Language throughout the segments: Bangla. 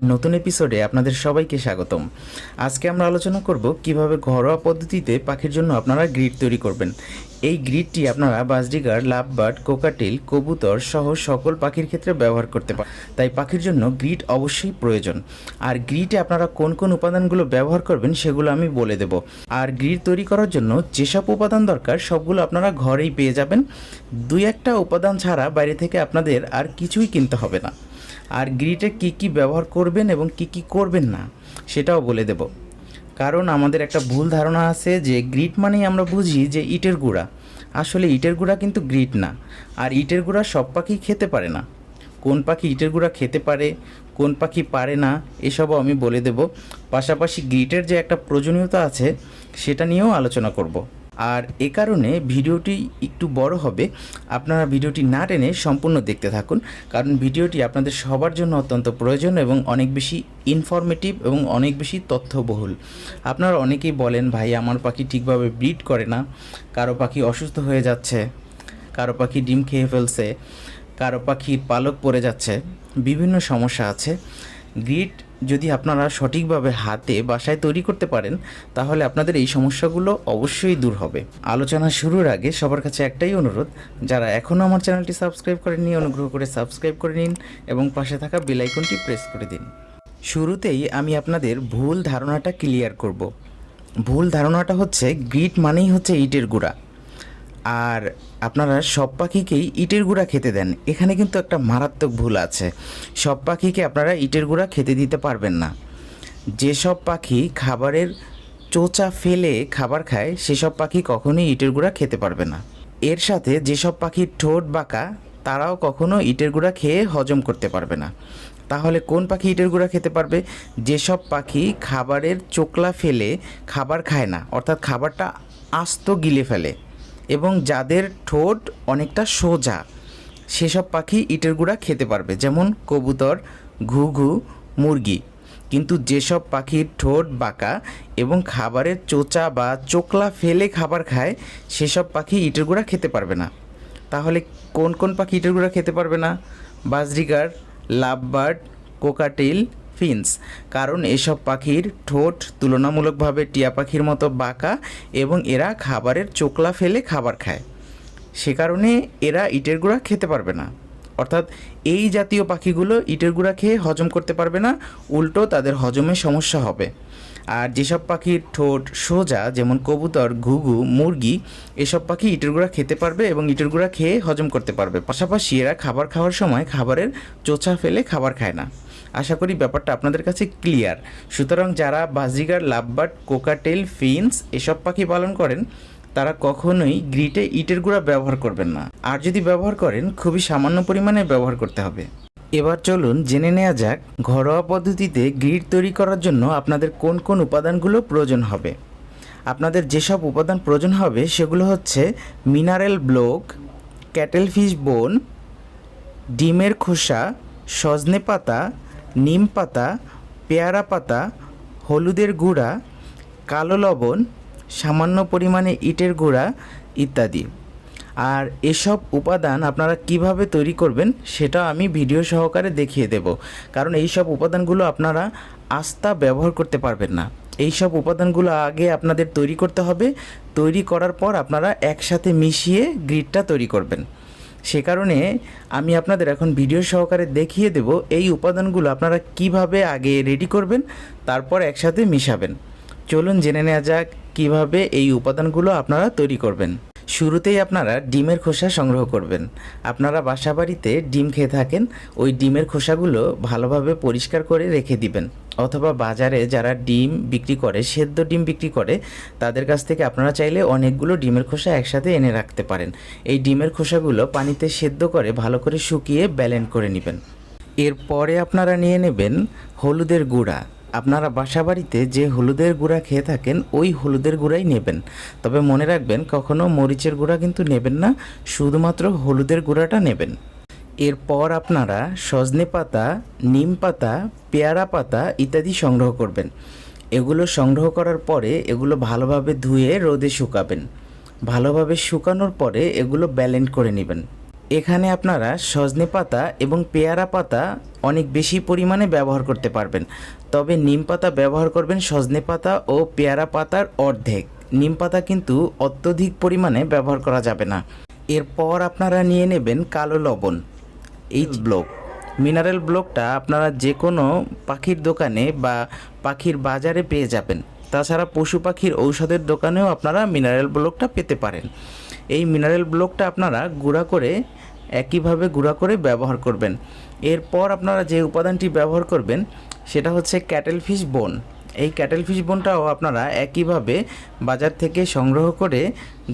নতুন এপিসোডে আপনাদের সবাইকে স্বাগতম। আজকে আমরা আলোচনা করব কিভাবে ঘরোয়া পদ্ধতিতে পাখির জন্য আপনারা গ্রিড তৈরি করবেন। এই গ্রিডটি আপনারা বাজরিগার, লাভবার্ড, কোকাটেল, কবুতর সহ সকল পাখির ক্ষেত্রে ব্যবহার করতে পারেন। তাই পাখির জন্য গ্রিড অবশ্যই প্রয়োজন। আর গ্রিডে আপনারা কোন কোন উপাদানগুলো ব্যবহার করবেন সেগুলো আমি বলে দেব। আর গ্রিড তৈরি করার জন্য যেসব উপাদান দরকার সবগুলো আপনারা ঘরেই পেয়ে যাবেন। দুই একটা উপাদান ছাড়া বাইরে থেকে আপনাদের আর কিছুই কিনতে হবে না। আর গ্রিটে কী কী ব্যবহার করবেন এবং কী কী করবেন না সেটাও বলে দেব। কারণ আমাদের একটা ভুল ধারণা আছে যে গ্রিট মানেই আমরা বুঝি যে ইটের গুঁড়া। আসলে ইটের গুঁড়া কিন্তু গ্রিট না। আর ইটের গুঁড়া সব পাখি খেতে পারে না। কোন পাখি ইটের গুঁড়া খেতে পারে, কোন পাখি পারে না, এসবও আমি বলে দেব। পাশাপাশি গ্রিটের যে একটা প্রয়োজনীয়তা আছে সেটা নিয়েও আলোচনা করব। আর এ কারণে ভিডিওটি একটু বড় হবে। আপনারা ভিডিওটি না টেনে সম্পূর্ণ দেখতে থাকুন, কারণ ভিডিওটি আপনাদের সবার জন্য অত্যন্ত প্রয়োজন এবং অনেক বেশি ইনফরমেটিভ এবং অনেক বেশি তথ্যবহুল। আপনারা অনেকেই বলেন, ভাই আমার পাখি ঠিকভাবে ব্রিড করে না, কারো পাখি অসুস্থ হয়ে যাচ্ছে, কারো পাখি ডিম খেয়ে ফেলছে, কারো পাখির পালক পড়ে যাচ্ছে, বিভিন্ন সমস্যা আছে। গ্রিড যদি আপনারা সঠিকভাবে হাতে বাসায় তৈরি করতে পারেন তাহলে আপনাদের এই সমস্যাগুলো অবশ্যই দূর হবে। আলোচনা শুরুর আগে সবার কাছে একটাই অনুরোধ, যারা এখনও আমার চ্যানেলটি সাবস্ক্রাইব করেননি অনুগ্রহ করে সাবস্ক্রাইব করে নিন এবং পাশে থাকা বেল আইকনটি প্রেস করে দিন। শুরুতেই আমি আপনাদের ভুল ধারণাটা ক্লিয়ার করব। ভুল ধারণাটা হচ্ছে গ্রিড মানেই হচ্ছে ইটের গুঁড়া, আর আপনারা সব পাখিকেই ইটের গুঁড়া খেতে দেন। এখানে কিন্তু একটা মারাত্মক ভুল আছে। সব পাখিকে আপনারা ইটের গুঁড়া খেতে দিতে পারবেন না। যেসব পাখি খাবারের চোচা ফেলে খাবার খায় সেসব পাখি কখনোই ইটের গুঁড়া খেতে পারবে না। এর সাথে যেসব পাখির ঠোঁট বাঁকা তারাও কখনো ইটের গুঁড়া খেয়ে হজম করতে পারবে না। তাহলে কোন পাখি ইটের গুঁড়া খেতে পারবে? যেসব পাখি খাবারের চোকলা ফেলে খাবার খায় না, অর্থাৎ খাবারটা আস্ত গিলে ফেলে এবং যাদের ঠোঁট অনেকটা সোজা, সেসব পাখি ইটের গুঁড়া খেতে পারবে, যেমন কবুতর, ঘুঘু, মুরগি। কিন্তু যেসব পাখির ঠোঁট বাঁকা এবং খাবারের চোচা বা চোকলা ফেলে খাবার খায় সেসব পাখি ইটের গুঁড়া খেতে পারবে না। তাহলে কোন কোন পাখি ইটের গুঁড়া খেতে পারবে না? Budgerigar, lovebird, cockatiel, finches. কারণ এসব পাখির ঠোঁট তুলনামূলকভাবে টিয়া পাখির মতো বাঁকা এবং এরা খাবারের চোকলা ফেলে খাবার খায়, সে কারণে এরা ইটের গুঁড়া খেতে পারবে না। অর্থাৎ এই জাতীয় পাখিগুলো ইটের গুঁড়া খেয়ে হজম করতে পারবে না, উল্টো তাদের হজমে সমস্যা হবে। আর যেসব পাখির ঠোঁট সোজা, যেমন কবুতর, ঘুঘু, মুরগি, এসব পাখি ইটের গুঁড়া খেতে পারবে এবং ইটের গুঁড়া খেয়ে হজম করতে পারবে। পাশাপাশি এরা খাবার খাওয়ার সময় খাবারের চোচা ফেলে খাবার খায় না। আশা করি ব্যাপারটা আপনাদের কাছে ক্লিয়ার। সুতরাং যারা বাজরিগার, লাভবার্ড, কোকাটেল, ফিন্স এসব পাখি পালন করেন তারা কখনোই গ্রিটে ইটের গুঁড়া ব্যবহার করবেন না। আর যদি ব্যবহার করেন খুবই সামান্য পরিমাণে ব্যবহার করতে হবে। এবার চলুন জেনে নেওয়া যাক ঘরোয়া পদ্ধতিতে গ্রিড তৈরি করার জন্য আপনাদের কোন কোন উপাদানগুলো প্রয়োজন হবে। আপনাদের যেসব উপাদান প্রয়োজন হবে সেগুলো হচ্ছে মিনারেল ব্লক, ক্যাটেল ফিশ বোন, ডিমের খোসা, সজনে পাতা, নিম পাতা, পেয়ারা পাতা, হলুদের গুঁড়া, কালো লবণ, সামান্য পরিমাণে ইটের গুঁড়া ইত্যাদি। আর এসব উপাদান আপনারা কিভাবে তৈরি করবেন সেটা আমি ভিডিও সহকারে দেখিয়ে দেব, কারণ এই সব উপাদানগুলো আপনারা আস্তা ব্যবহার করতে পারবেন না। এই সব উপাদানগুলো আগে আপনাদের তৈরি করতে হবে, তৈরি করার পর আপনারা একসাথে মিশিয়ে গ্রিডটা তৈরি করবেন। সে কারণে আমি আপনাদের এখন ভিডিও সহকারে দেখিয়ে দেব এই উপাদানগুলো আপনারা কিভাবে আগে রেডি করবেন, তারপর একসাথে মিশাবেন। চলুন জেনে নেওয়া যাক কিভাবে এই উপাদানগুলো আপনারা তৈরি করবেন। শুরুতেই আপনারা ডিমের খোসা সংগ্রহ করবেন। আপনারা বাসা বাড়িতে ডিম খেয়ে থাকেন, ওই ডিমের খোসাগুলো ভালোভাবে পরিষ্কার করে রেখে দিবেন, অথবা বাজারে যারা ডিম বিক্রি করে, সেদ্ধ ডিম বিক্রি করে, তাদের কাছ থেকে আপনারা চাইলে অনেকগুলো ডিমের খোসা একসাথে এনে রাখতে পারেন। এই ডিমের খোসাগুলো পানিতে সেদ্ধ করে ভালো করে শুকিয়ে ব্যালেন্ড করে নেবেন। এরপরে আপনারা নিয়ে নেবেন হলুদের গুঁড়া। আপনারা বাসা বাড়িতে যে হলুদের গুঁড়া খেয়ে থাকেন ওই হলুদের গুঁড়াই নেবেন, তবে মনে রাখবেন কখনো মরিচের গুঁড়া কিন্তু নেবেন না, শুধুমাত্র হলুদের গুঁড়াটা নেবেন। এরপর আপনারা সজনে পাতা, নিম পাতা, পেয়ারা পাতা ইত্যাদি সংগ্রহ করবেন। এগুলো সংগ্রহ করার পরে এগুলো ভালোভাবে ধুয়ে রোদে শুকাবেন। ভালোভাবে শুকানোর পরে এগুলো ব্যালেন্ড করে নেবেন। এখানে আপনারা সজনে পাতা এবং পেয়ারা পাতা অনেক বেশি পরিমাণে ব্যবহার করতে পারবেন, তবে নিম পাতা ব্যবহার করবেন সজনে পাতা ও পেয়ারা পাতার অর্ধেক। নিম পাতা কিন্তু অত্যধিক পরিমাণে ব্যবহার করা যাবে না। এরপর আপনারা নিয়ে নেবেন কালো লবণ, এইচ ব্লক। মিনারেল ব্লকটা আপনারা যে কোনো পাখির দোকানে বা পাখির বাজারে পেয়ে যাবেন। তাছাড়া পশু পাখির ঔষধের দোকানেও আপনারা মিনারেল ব্লকটা পেতে পারেন। এই মিনারেল ব্লকটা আপনারা একইভাবে গুঁড়া করে ব্যবহার করবেন। এরপর আপনারা যে উপাদানটি ব্যবহার করবেন সেটা হচ্ছে ক্যাটেল ফিশ বোন। এই ক্যাটেল ফিশ বোনটাও আপনারা একইভাবে বাজার থেকে সংগ্রহ করে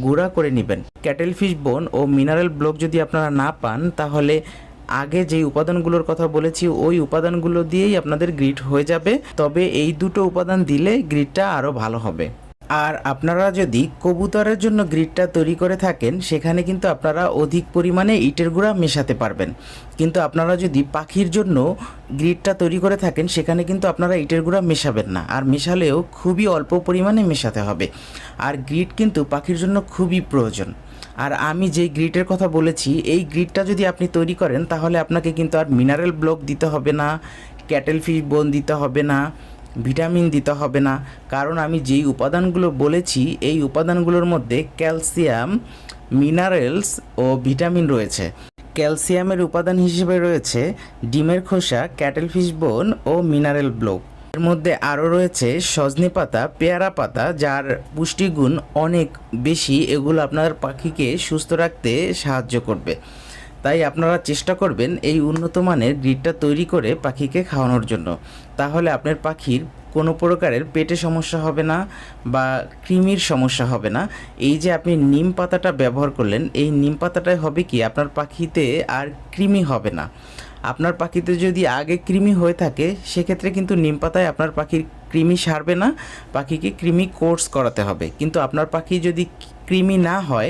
গুঁড়া করে নেবেন। ক্যাটেল ফিশ বোন ও মিনারেল ব্লক যদি আপনারা না পান, তাহলে আগে যেই উপাদানগুলোর কথা বলেছি ওই উপাদানগুলো দিয়েই আপনাদের গ্রিট হয়ে যাবে। তবে এই দুটো উপাদান দিলে গ্রিটটা আরও ভালো হবে। আর আপনারা যদি কবুতরের জন্য গ্রিটটা তৈরি করে থাকেন, সেখানে কিন্তু আপনারা অধিক পরিমাণে ইটের গুঁড়া মেশাতে পারবেন। কিন্তু আপনারা যদি পাখির জন্য গ্রিটটা তৈরি করে থাকেন, সেখানে কিন্তু আপনারা ইটের গুঁড়া মেশাবেন না, আর মেশালেও খুবই অল্প পরিমাণে মেশাতে হবে। আর গ্রিট কিন্তু পাখির জন্য খুবই প্রয়োজন। আর আমি যেই গ্রিটের কথা বলেছি, এই গ্রিটটা যদি আপনি তৈরি করেন, তাহলে আপনাকে কিন্তু আর মিনারেল ব্লক দিতে হবে না, ক্যাটেল ফিশ বোন দিতে হবে না, ভিটামিন দিতে হবে না। কারণ আমি যেই উপাদানগুলো বলেছি এই উপাদানগুলোর মধ্যে ক্যালসিয়াম, মিনারেলস ও ভিটামিন রয়েছে। ক্যালসিয়ামের উপাদান হিসেবে রয়েছে ডিমের খোসা, ক্যাটেল ফিশ বোন ও মিনারেল ব্লক। এর মধ্যে আরও রয়েছে সজনে পাতা, পেয়ারা পাতা, যার পুষ্টিগুণ অনেক বেশি। এগুলো আপনার পাখিকে সুস্থ রাখতে সাহায্য করবে। তাই আপনারা চেষ্টা করবেন এই উন্নত মানের গ্রিটটা তৈরি করে পাখিকে খাওয়ানোর জন্য। তাহলে আপনার পাখির কোনো প্রকারের পেটে সমস্যা হবে না বা কৃমির সমস্যা হবে না। এই যে আপনি নিম পাতাটা ব্যবহার করলেন, এই নিম পাতাটাই হবে কি আপনার পাখিতে আর কৃমি হবে না। আপনার পাখিতে যদি আগে কৃমি হয়ে থাকে, সেক্ষেত্রে কিন্তু নিম পাতায় আপনার পাখির কৃমি সারবে না, পাখিকে কৃমি কোর্স করাতে হবে। কিন্তু আপনার পাখি যদি কৃমি না হয়,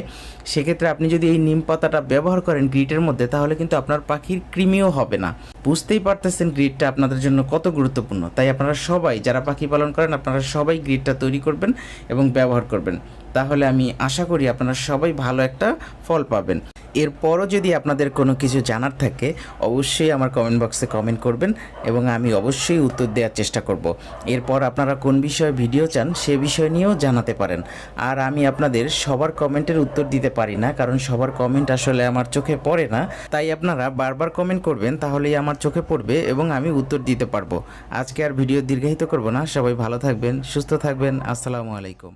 সেক্ষেত্রে আপনি যদি এই নিম পাতাটা ব্যবহার করেন গ্রিটের মধ্যে, তাহলে কিন্তু আপনার পাখির কৃমিও হবে না। বুঝতেই পারতেছেন গ্রিটটা আপনাদের জন্য কত গুরুত্বপূর্ণ। তাই আপনারা সবাই যারা পাখি পালন করেন, আপনারা সবাই গ্রিটটা তৈরি করবেন এবং ব্যবহার করবেন। তাহলে আমি আশা করি আপনারা সবাই ভালো একটা ফল পাবেন। এরপরও যদি আপনাদের কোনো কিছু জানার থাকে, অবশ্যই আমার কমেন্ট বক্সে কমেন্ট করবেন এবং আমি অবশ্যই উত্তর দেওয়ার চেষ্টা করব। এরপর আপনারা কোন বিষয়ে ভিডিও চান সে বিষয় নিয়েও জানাতে পারেন। আর আমি আপনাদের সবার কমেন্টের উত্তর দিতে পারি না, কারণ সবার কমেন্ট আসলে আমার চোখে পড়ে না। তাই আপনারা বারবার কমেন্ট করবেন, তাহলেই আমার চোখে পড়বে এবং আমি উত্তর দিতে পারবো। আজকে আর ভিডিও দীর্ঘায়িত করব না। সবাই ভালো থাকবেন, সুস্থ থাকবেন। আসসালামু আলাইকুম।